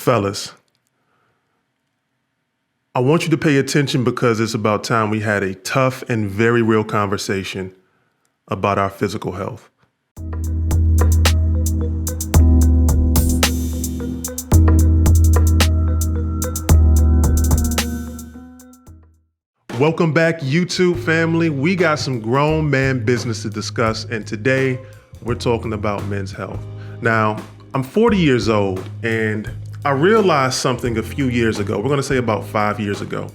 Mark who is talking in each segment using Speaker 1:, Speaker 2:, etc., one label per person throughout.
Speaker 1: Fellas, I want you to pay attention because it's about time we had a tough and very real conversation about our physical health. Welcome back, YouTube family. We got some grown man business to discuss, and today we're talking about men's health. Now, I'm 40 years old, and I realized something a few years ago. We're gonna say about 5 years ago.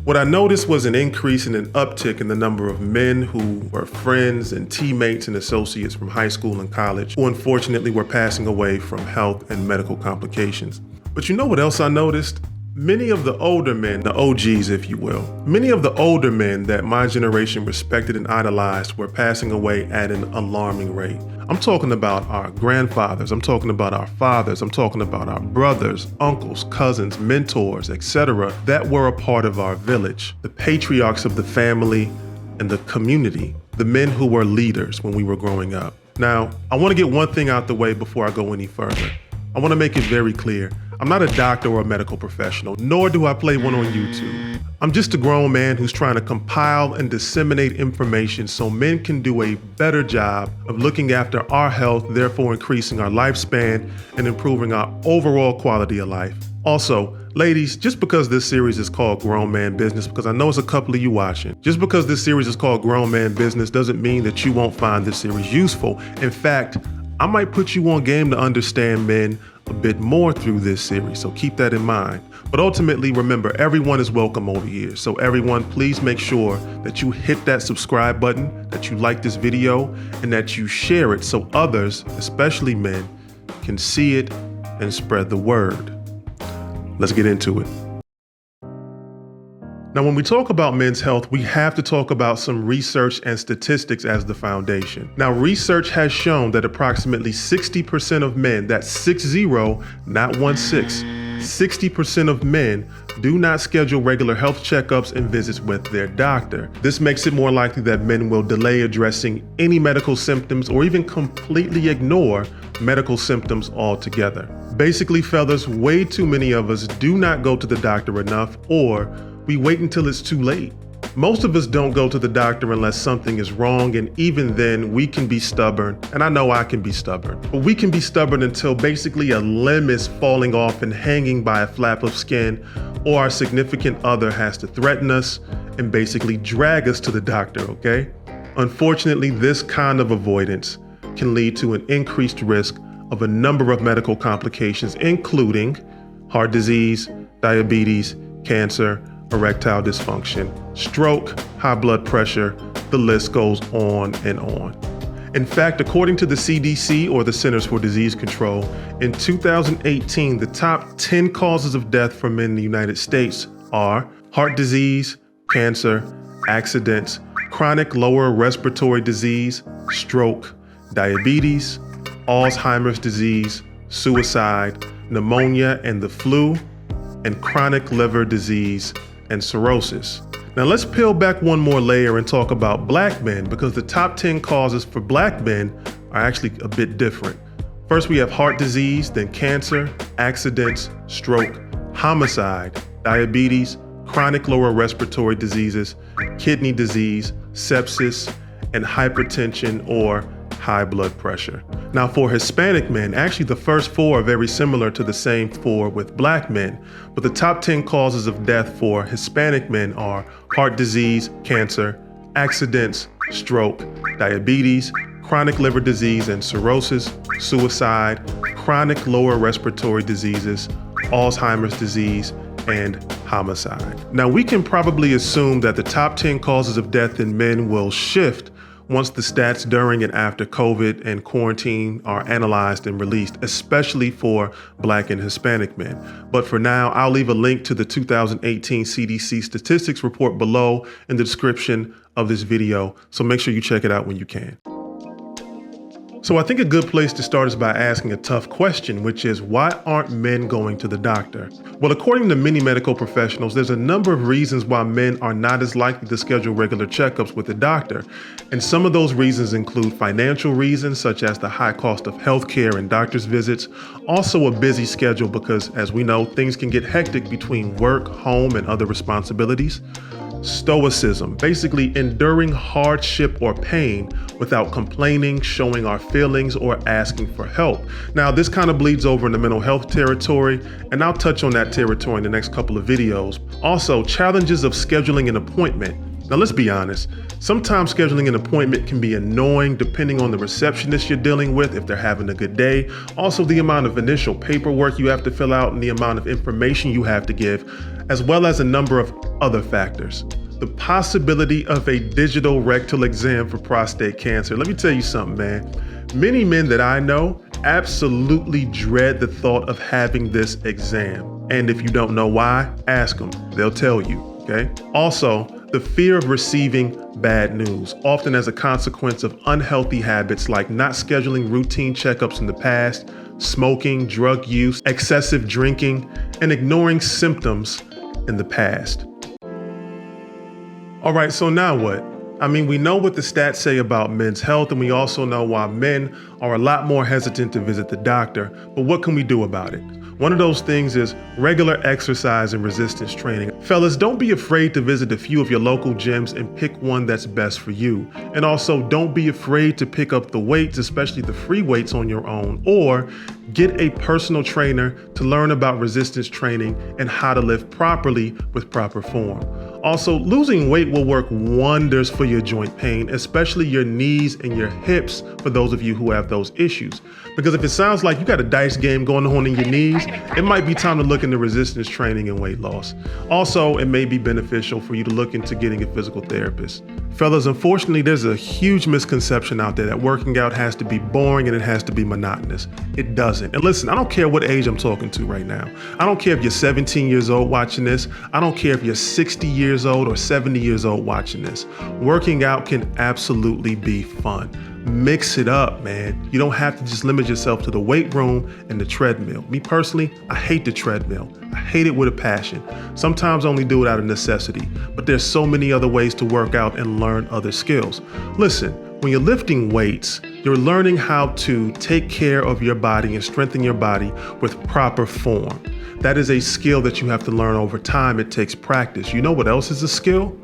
Speaker 1: What I noticed was an increase and an uptick in the number of men who were friends and teammates and associates from high school and college who unfortunately were passing away from health and medical complications. But you know what else I noticed? Many of the older men, the OGs if you will, many of the older men that my generation respected and idolized were passing away at an alarming rate. I'm talking about our grandfathers, I'm talking about our fathers, I'm talking about our brothers, uncles, cousins, mentors, etc. that were a part of our village, the patriarchs of the family and the community, the men who were leaders when we were growing up. Now, I want to get one thing out the way before I go any further. I want to make it very clear. I'm not a doctor or a medical professional, nor do I play one on YouTube. I'm just a grown man who's trying to compile and disseminate information so men can do a better job of looking after our health, therefore increasing our lifespan and improving our overall quality of life. Also, ladies, just because this series is called Grown Man Business, because I know it's a couple of you watching, just because this series is called Grown Man Business doesn't mean that you won't find this series useful. In fact, I might put you on game to understand men a bit more through this series, so keep that in mind. But ultimately, remember, everyone is welcome over here. So everyone, please make sure that you hit that subscribe button, that you like this video, and that you share it so others, especially men, can see it and spread the word. Let's get into it. Now, when we talk about men's health, we have to talk about some research and statistics as the foundation. Now, research has shown that approximately 60% of men, that's 60, not 16, 60% of men do not schedule regular health checkups and visits with their doctor. This makes it more likely that men will delay addressing any medical symptoms or even completely ignore medical symptoms altogether. Basically, fellas, way too many of us do not go to the doctor enough, or we wait until it's too late. Most of us don't go to the doctor unless something is wrong, and even then we can be stubborn, and I know I can be stubborn, but we can be stubborn until basically a limb is falling off and hanging by a flap of skin, or our significant other has to threaten us and basically drag us to the doctor, okay? Unfortunately, this kind of avoidance can lead to an increased risk of a number of medical complications, including heart disease, diabetes, cancer, erectile dysfunction, stroke, high blood pressure, the list goes on and on. In fact, according to the CDC, or the Centers for Disease Control, in 2018, the top 10 causes of death for men in the United States are heart disease, cancer, accidents, chronic lower respiratory disease, stroke, diabetes, Alzheimer's disease, suicide, pneumonia and the flu, and chronic liver disease and cirrhosis. Now let's peel back one more layer and talk about black men, because the top 10 causes for black men are actually a bit different. First, we have heart disease, then cancer, accidents, stroke, homicide, diabetes, chronic lower respiratory diseases, kidney disease, sepsis, and hypertension or high blood pressure. Now for Hispanic men, actually the first four are very similar to the same four with black men, but the top 10 causes of death for Hispanic men are heart disease, cancer, accidents, stroke, diabetes, chronic liver disease and cirrhosis, suicide, chronic lower respiratory diseases, Alzheimer's disease, and homicide. Now we can probably assume that the top 10 causes of death in men will shift once the stats during and after COVID and quarantine are analyzed and released, especially for Black and Hispanic men. But for now, I'll leave a link to the 2018 CDC statistics report below in the description of this video, so make sure you check it out when you can. So I think a good place to start is by asking a tough question, which is, why aren't men going to the doctor? Well, according to many medical professionals, there's a number of reasons why men are not as likely to schedule regular checkups with a doctor. And some of those reasons include financial reasons, such as the high cost of healthcare and doctor's visits, also a busy schedule because, as we know, things can get hectic between work, home, and other responsibilities. Stoicism, basically enduring hardship or pain without complaining, showing our feelings, or asking for help. Now, this kind of bleeds over into mental health territory, and I'll touch on that territory in the next couple of videos. Also, challenges of scheduling an appointment. Now, let's be honest. Sometimes scheduling an appointment can be annoying depending on the receptionist you're dealing with, if they're having a good day. Also, the amount of initial paperwork you have to fill out and the amount of information you have to give, as well as a number of other factors. The possibility of a digital rectal exam for prostate cancer. Let me tell you something, man. Many men that I know absolutely dread the thought of having this exam. And if you don't know why, ask them. They'll tell you, okay? Also, the fear of receiving bad news, often as a consequence of unhealthy habits like not scheduling routine checkups in the past, smoking, drug use, excessive drinking, and ignoring symptoms in the past. All right, so now what? I mean, we know what the stats say about men's health, and we also know why men are a lot more hesitant to visit the doctor, but what can we do about it? One of those things is regular exercise and resistance training. Fellas, don't be afraid to visit a few of your local gyms and pick one that's best for you. And also, don't be afraid to pick up the weights, especially the free weights on your own, or get a personal trainer to learn about resistance training and how to lift properly with proper form. Also, losing weight will work wonders for your joint pain, especially your knees and your hips for those of you who have those issues. Because if it sounds like you got a dice game going on in your knees, it might be time to look into resistance training and weight loss. Also, it may be beneficial for you to look into getting a physical therapist. Fellas, unfortunately, there's a huge misconception out there that working out has to be boring and it has to be monotonous. It doesn't. And listen, I don't care what age I'm talking to right now. I don't care if you're 17 years old watching this. I don't care if you're 60 years old or 70 years old watching this. Working out can absolutely be fun. Mix it up, man. You don't have to just limit yourself to the weight room and the treadmill. Me personally, I hate the treadmill. I hate it with a passion. Sometimes I only do it out of necessity, but there's so many other ways to work out and learn other skills. Listen, when you're lifting weights, you're learning how to take care of your body and strengthen your body with proper form. That is a skill that you have to learn over time. It takes practice. You know what else is a skill?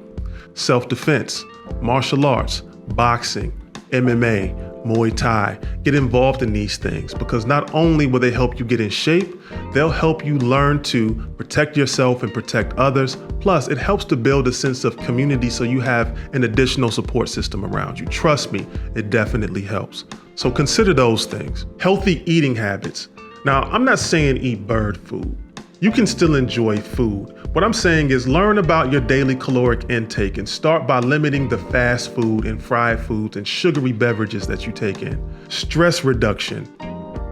Speaker 1: Self-defense, martial arts, boxing, MMA, Muay Thai. Get involved in these things because not only will they help you get in shape, they'll help you learn to protect yourself and protect others. Plus, it helps to build a sense of community so you have an additional support system around you. Trust me, it definitely helps. So consider those things. Healthy eating habits. Now, I'm not saying eat bird food. You can still enjoy food. What I'm saying is learn about your daily caloric intake and start by limiting the fast food and fried foods and sugary beverages that you take in. Stress reduction,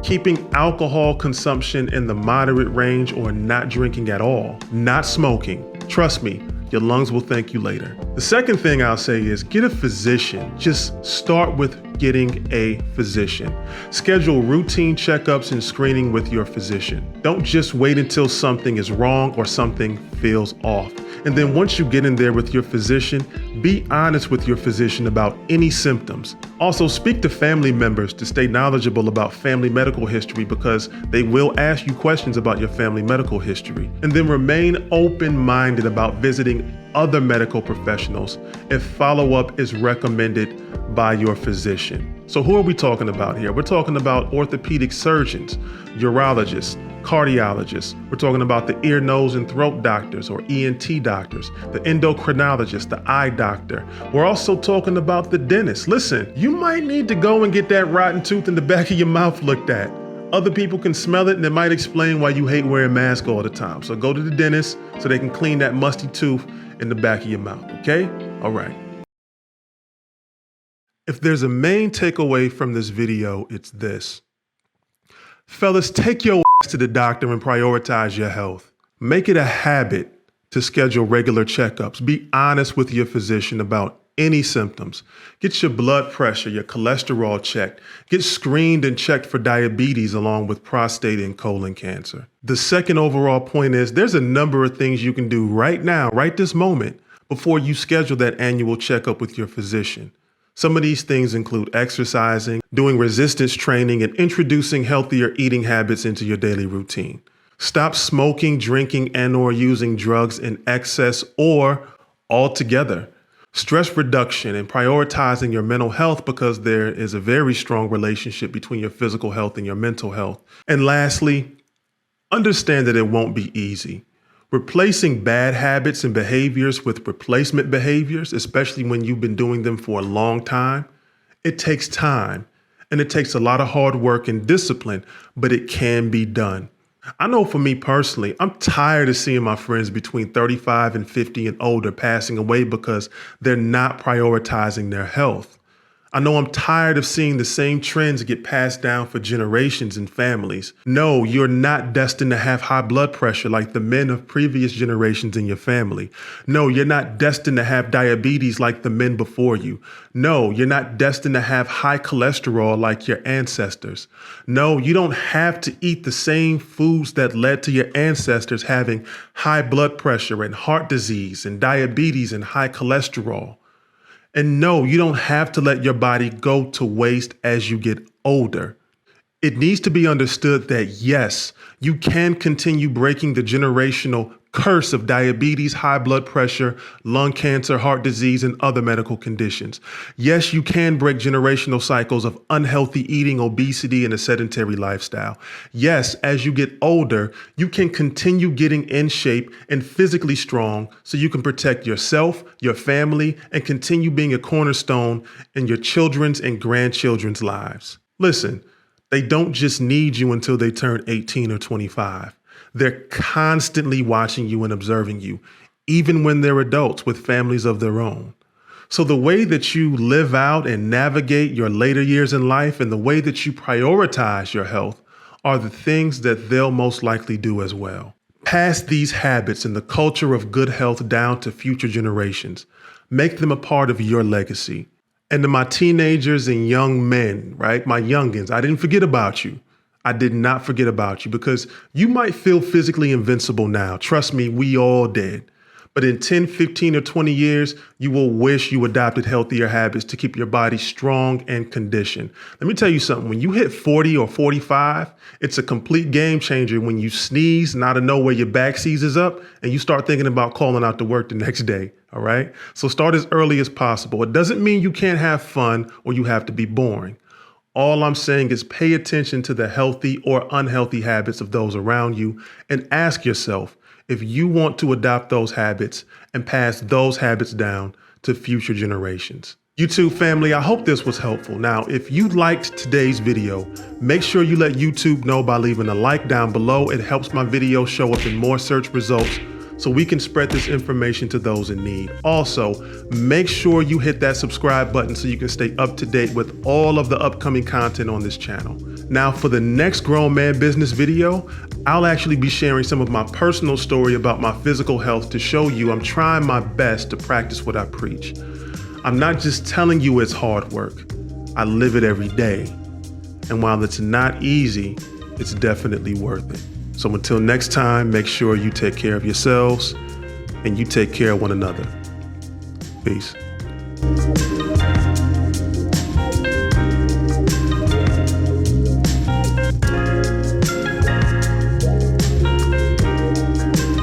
Speaker 1: keeping alcohol consumption in the moderate range or not drinking at all, not smoking. Trust me, your lungs will thank you later. The second thing I'll say is get a physician. Just start with getting a physician. Schedule routine checkups and screening with your physician. Don't just wait until something is wrong or something feels off. And then once you get in there with your physician, be honest with your physician about any symptoms. Also, speak to family members to stay knowledgeable about family medical history because they will ask you questions about your family medical history. And then remain open-minded about visiting other medical professionals if follow-up is recommended by your physician. So who are we talking about here? We're talking about orthopedic surgeons, urologists, cardiologists. We're talking about the ear, nose, and throat doctors or ENT doctors, the endocrinologist, the eye doctor. We're also talking about the dentist. Listen, you might need to go and get that rotten tooth in the back of your mouth looked at. Other people can smell it and it might explain why you hate wearing masks all the time. So go to the dentist so they can clean that musty tooth in the back of your mouth, okay? All right. If there's a main takeaway from this video, it's this. Fellas, take your ass to the doctor and prioritize your health. Make it a habit to schedule regular checkups. Be honest with your physician about any symptoms. Get your blood pressure, your cholesterol checked. Get screened and checked for diabetes along with prostate and colon cancer. The second overall point is there's a number of things you can do right now, right this moment, before you schedule that annual checkup with your physician. Some of these things include exercising, doing resistance training, and introducing healthier eating habits into your daily routine. Stop smoking, drinking, and/or using drugs in excess or altogether. Stress reduction and prioritizing your mental health because there is a very strong relationship between your physical health and your mental health. And lastly, understand that it won't be easy. Replacing bad habits and behaviors with replacement behaviors, especially when you've been doing them for a long time, it takes time and it takes a lot of hard work and discipline, but it can be done. I know for me personally, I'm tired of seeing my friends between 35 and 50 and older passing away because they're not prioritizing their health. I know I'm tired of seeing the same trends get passed down for generations and families. No, you're not destined to have high blood pressure like the men of previous generations in your family. No, you're not destined to have diabetes like the men before you. No, you're not destined to have high cholesterol like your ancestors. No, you don't have to eat the same foods that led to your ancestors having high blood pressure and heart disease and diabetes and high cholesterol. And no, you don't have to let your body go to waste as you get older. It needs to be understood that yes, you can continue breaking the generational curse of diabetes, high blood pressure, lung cancer, heart disease, and other medical conditions. Yes, you can break generational cycles of unhealthy eating, obesity, and a sedentary lifestyle. Yes, as you get older, you can continue getting in shape and physically strong so you can protect yourself, your family, and continue being a cornerstone in your children's and grandchildren's lives. Listen, they don't just need you until they turn 18 or 25. They're constantly watching you and observing you, even when they're adults with families of their own. So the way that you live out and navigate your later years in life and the way that you prioritize your health are the things that they'll most likely do as well. Pass these habits and the culture of good health down to future generations. Make them a part of your legacy. And to my teenagers and young men, right? My youngins, I didn't forget about you. I did not forget about you because you might feel physically invincible now. Trust me, we all did. But in 10, 15, or 20 years, you will wish you adopted healthier habits to keep your body strong and conditioned. Let me tell you something. When you hit 40 or 45, it's a complete game changer when you sneeze and out of nowhere your back seizes up and you start thinking about calling out to work the next day. All right. So start as early as possible. It doesn't mean you can't have fun or you have to be boring. All I'm saying is pay attention to the healthy or unhealthy habits of those around you and ask yourself if you want to adopt those habits and pass those habits down to future generations. YouTube family, I hope this was helpful. Now, if you liked today's video, make sure you let YouTube know by leaving a like down below. It helps my video show up in more search results so we can spread this information to those in need. Also, make sure you hit that subscribe button so you can stay up to date with all of the upcoming content on this channel. Now, for the next Grown Man Business video, I'll actually be sharing some of my personal story about my physical health to show you I'm trying my best to practice what I preach. I'm not just telling you it's hard work. I live it every day. And while it's not easy, it's definitely worth it. So until next time, make sure you take care of yourselves and you take care of one another. Peace.